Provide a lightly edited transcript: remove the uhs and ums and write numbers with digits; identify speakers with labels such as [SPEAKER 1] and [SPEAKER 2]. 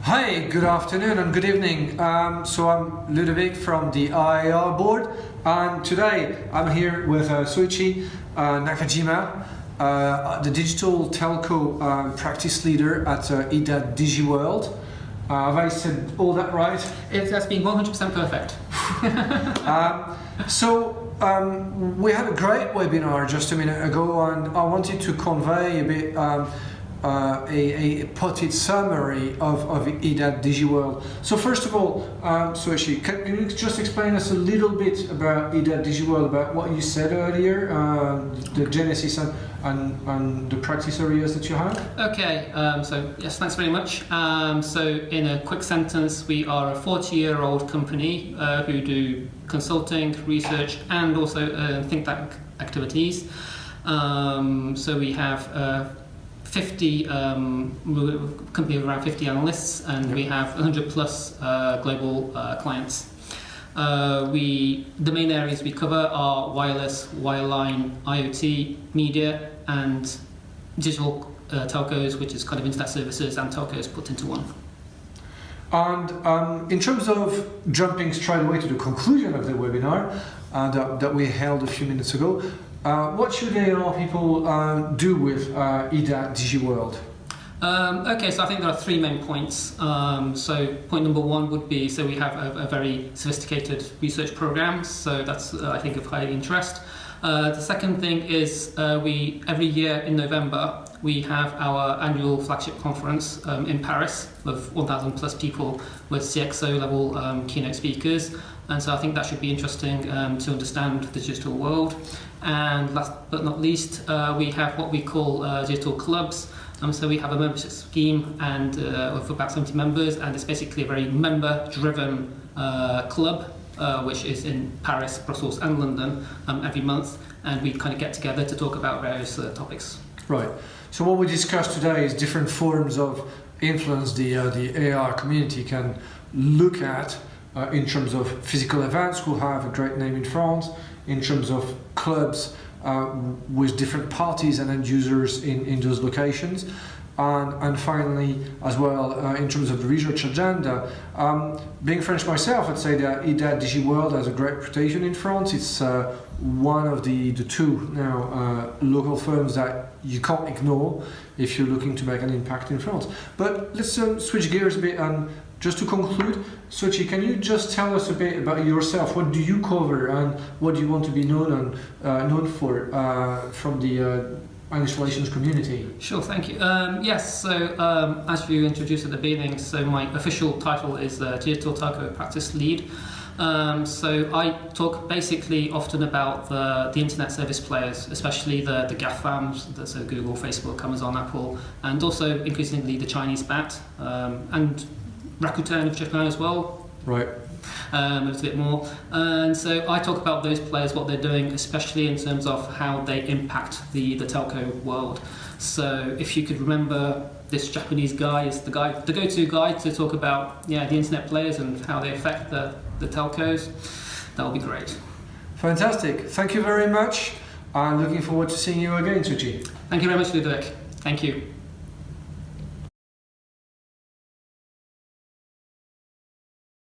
[SPEAKER 1] Hi, good afternoon and good evening. So I'm Ludovic from the IIAR board, and today I'm here with Soichi, Nakajima, the digital telco practice leader at IDATE Digiworld. Have I said all that right?
[SPEAKER 2] It has been 100% perfect.
[SPEAKER 1] We had a great webinar just a minute ago, and I wanted to convey a bit a potted summary of IDATE Digiworld. So first of all, Soichi, can you just explain us a little bit about IDATE Digiworld, about what you said earlier, the genesis and the practice areas that you have?
[SPEAKER 2] Okay, so yes, thanks very much. So in a quick sentence, we are a 40-year-old company who do consulting, research, and also think tank activities. So we have 50 company of around 50 analysts, and we have 100 plus global clients. The main areas we cover are wireless, wireline, IoT, media, and digital telcos, which is kind of internet services and telcos put into one.
[SPEAKER 1] And in terms of jumping straight away to the conclusion of the webinar that we held a few minutes ago, what should IIAR people do with IDATE Digiworld?
[SPEAKER 2] Okay, so I think there are three main points. So point number one would be, so we have a very sophisticated research program, so that's I think of high interest. The second thing is every year in November we have our annual flagship conference in Paris of 1,000 plus people with CXO level keynote speakers, and so I think that should be interesting to understand the digital world. And last but not least, we have what we call digital clubs. So we have a membership scheme and of about 70 members, and it's basically a very member-driven club, which is in Paris, Brussels, and London every month, and we kind of get together to talk about various topics.
[SPEAKER 1] Right. So what we discussed today is different forms of influence the IIAR community can look at in terms of physical events, who have a great name in France, in terms of clubs with different parties and end users in those locations, and finally, as well, in terms of the research agenda. Being French myself, I'd say that IDATE Digiworld has a great reputation in France. It's one of the two now local firms that you can't ignore if you're looking to make an impact in France. But let's switch gears a bit, and just to conclude, Soichi, can you just tell us a bit about yourself? What do you cover, and what do you want to be known for from the Irish relations community?
[SPEAKER 2] Sure, thank you. Yes, so as you introduced at the beginning, so my official title is Digital Telco Practice Lead. So I talk basically often about the internet service players, especially the GAFAMs, so Google, Facebook, Amazon, Apple, and also increasingly the Chinese BAT, and Rakuten of Japan as well.
[SPEAKER 1] Right.
[SPEAKER 2] A little bit more. And so I talk about those players, what they're doing, especially in terms of how they impact the telco world. So if you could remember, this Japanese guy is the go-to guy to talk about the internet players and how they affect the telcos, that would be great.
[SPEAKER 1] Fantastic. Thank you very much. I'm looking forward to seeing you again, Soichi.
[SPEAKER 2] Thank you very much, Ludovic. Thank you.